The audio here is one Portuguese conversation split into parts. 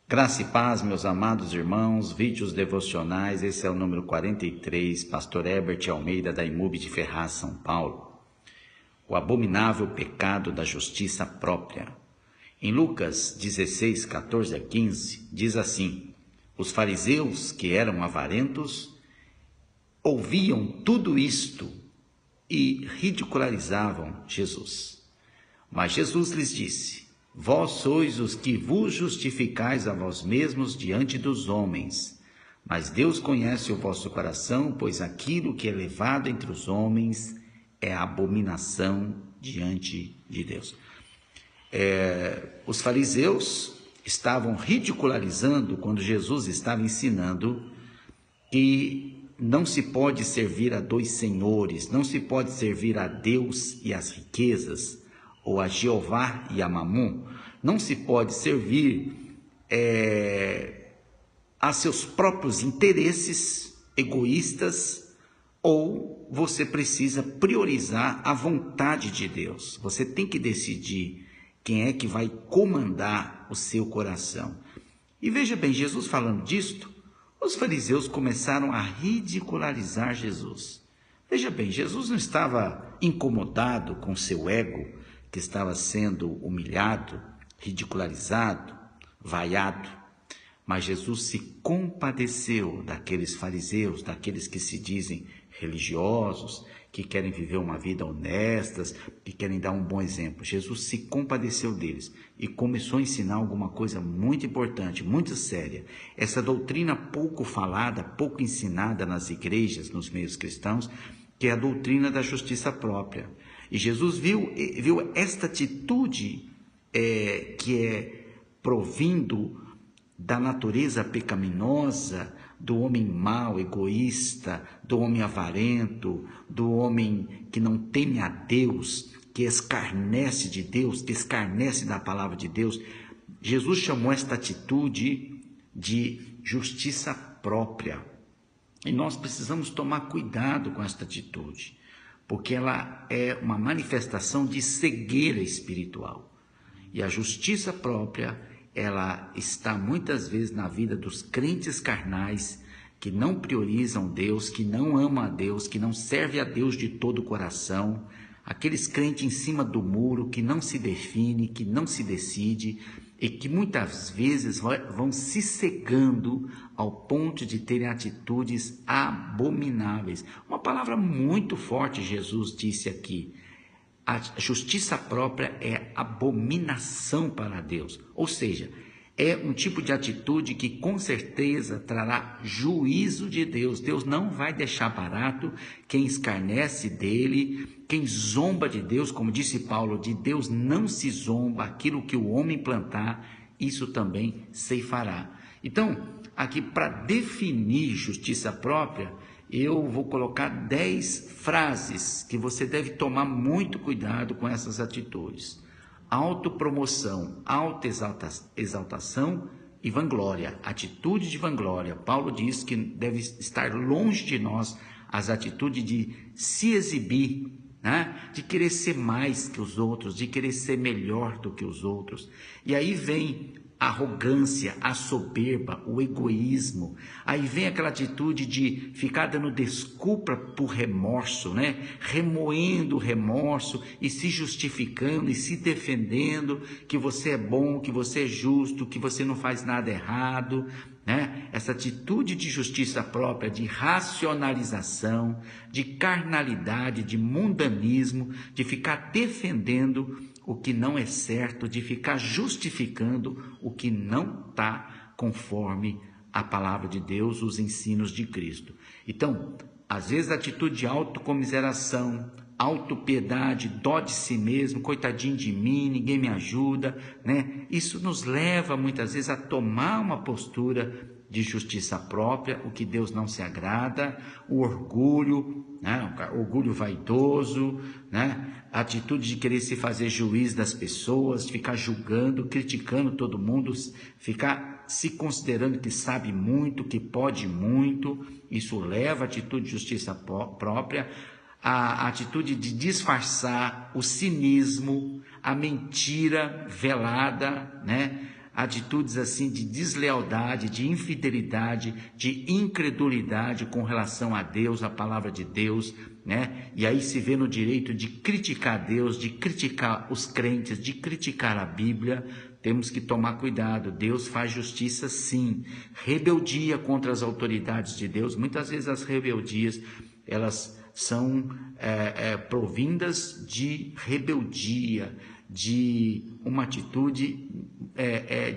Graça e paz, meus amados irmãos, vídeos devocionais, esse é o número 43, pastor Herbert Almeida, da IMUB de Ferraz, São Paulo. O abominável pecado da justiça própria. Em Lucas 16, 14 a 15, diz assim: os fariseus, que eram avarentos, ouviam tudo isto e ridicularizavam Jesus. Mas Jesus lhes disse: vós sois os que vos justificais a vós mesmos diante dos homens, mas Deus conhece o vosso coração, pois aquilo que é levado entre os homens é abominação diante de Deus. Os fariseus estavam ridicularizando quando Jesus estava ensinando que não se pode servir a dois senhores, não se pode servir a Deus e as riquezas, ou a Jeová e a Mamon. Não se pode servir a seus próprios interesses egoístas, ou você precisa priorizar a vontade de Deus. Você tem que decidir quem é que vai comandar o seu coração. E veja bem, Jesus falando disto, os fariseus começaram a ridicularizar Jesus. Veja bem, Jesus não estava incomodado com seu ego, que estava sendo humilhado, ridicularizado, vaiado, mas Jesus se compadeceu daqueles fariseus, daqueles que se dizem religiosos, que querem viver uma vida honesta, que querem dar um bom exemplo. Jesus se compadeceu deles e começou a ensinar alguma coisa muito importante, muito séria. Essa doutrina pouco falada, pouco ensinada nas igrejas, nos meios cristãos, que é a doutrina da justiça própria. E Jesus viu esta atitude que é provindo da natureza pecaminosa, do homem mau, egoísta, do homem avarento, do homem que não teme a Deus, que escarnece de Deus, que escarnece da palavra de Deus. Jesus chamou esta atitude de justiça própria. E nós precisamos tomar cuidado com esta atitude, porque ela é uma manifestação de cegueira espiritual. E a justiça própria, ela está muitas vezes na vida dos crentes carnais, que não priorizam Deus, que não amam a Deus, que não servem a Deus de todo o coração, aqueles crentes em cima do muro, que não se define, que não se decide, e que muitas vezes vão se cegando ao ponto de terem atitudes abomináveis. Uma palavra muito forte Jesus disse aqui: a justiça própria é abominação para Deus, ou seja, é um tipo de atitude que com certeza trará juízo de Deus. Deus não vai deixar barato quem escarnece dele, quem zomba de Deus, como disse Paulo, de Deus não se zomba, aquilo que o homem plantar, isso também ceifará. Então, aqui para definir justiça própria, eu vou colocar 10 frases que você deve tomar muito cuidado com essas atitudes. Autopromoção, autoexaltação e vanglória, atitude de vanglória. Paulo diz que deve estar longe de nós as atitudes de se exibir, né? De querer ser mais que os outros, de querer ser melhor do que os outros. E aí vem a arrogância, a soberba, o egoísmo. Aí vem aquela atitude de ficar dando desculpa por remorso, né? Remoendo o remorso e se justificando e se defendendo que você é bom, que você é justo, que você não faz nada errado, né? Essa atitude de justiça própria, de racionalização, de carnalidade, de mundanismo, de ficar defendendo o que não é certo, de ficar justificando o que não está conforme a palavra de Deus, os ensinos de Cristo. Então, às vezes a atitude de autocomiseração, autopiedade, dó de si mesmo, coitadinho de mim, ninguém me ajuda, né? Isso nos leva muitas vezes a tomar uma postura de justiça própria, o que Deus não se agrada, o orgulho, né? O orgulho vaidoso, né? A atitude de querer se fazer juiz das pessoas, de ficar julgando, criticando todo mundo, ficar se considerando que sabe muito, que pode muito. Isso leva a atitude de justiça própria, a atitude de disfarçar o cinismo, a mentira velada, né? atitudes assim de deslealdade, de infidelidade, de incredulidade com relação a Deus, a palavra de Deus, né? E aí se vê no direito de criticar Deus, de criticar os crentes, de criticar a Bíblia. Temos que tomar cuidado. Deus faz justiça sim. Rebeldia contra as autoridades de Deus. Muitas vezes as rebeldias, elas são provindas de rebeldia, de uma atitude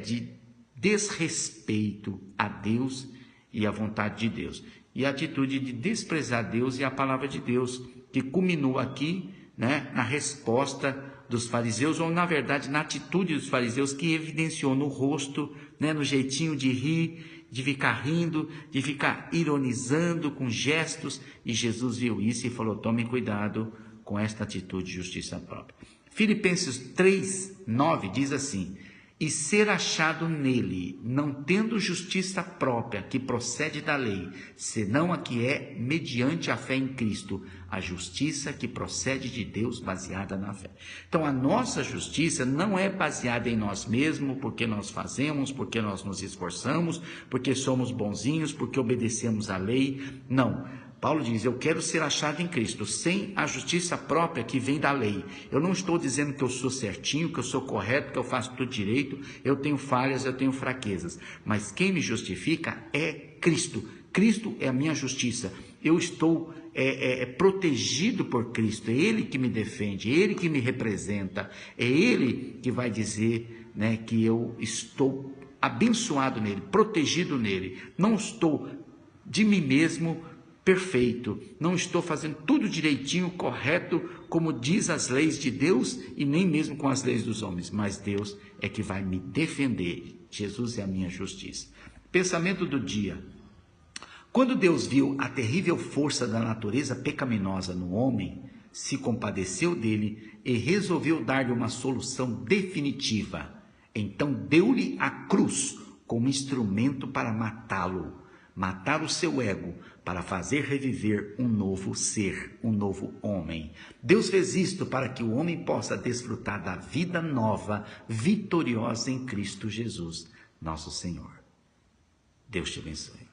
de desrespeito a Deus e à vontade de Deus. E a atitude de desprezar Deus e a palavra de Deus, que culminou aqui, né, na resposta dos fariseus, ou na verdade na atitude dos fariseus, que evidenciou no rosto, né, no jeitinho de rir, de ficar rindo, de ficar ironizando com gestos, e Jesus viu isso e falou: tomem cuidado com esta atitude de justiça própria. Filipenses 3:9 diz assim: e ser achado nele, não tendo justiça própria que procede da lei, senão a que é mediante a fé em Cristo, a justiça que procede de Deus baseada na fé. Então a nossa justiça não é baseada em nós mesmos, porque nós fazemos, porque nós nos esforçamos, porque somos bonzinhos, porque obedecemos a lei. Não. Paulo diz: eu quero ser achado em Cristo, sem a justiça própria que vem da lei. Eu não estou dizendo que eu sou certinho, que eu sou correto, que eu faço tudo direito. Eu tenho falhas, eu tenho fraquezas. Mas quem me justifica é Cristo. Cristo é a minha justiça. Eu estou protegido por Cristo. É Ele que me defende, é Ele que me representa. É Ele que vai dizer, né, que eu estou abençoado nele, protegido nele. Não estou de mim mesmo perfeito, não estou fazendo tudo direitinho, correto, como diz as leis de Deus, e nem mesmo com as leis dos homens, mas Deus é que vai me defender. Jesus é a minha justiça. Pensamento do dia: quando Deus viu a terrível força da natureza pecaminosa no homem, se compadeceu dele e resolveu dar-lhe uma solução definitiva. Então deu-lhe a cruz como instrumento para matá-lo, matar o seu ego, para fazer reviver um novo ser, um novo homem. Deus fez isto para que o homem possa desfrutar da vida nova, vitoriosa em Cristo Jesus, nosso Senhor. Deus te abençoe.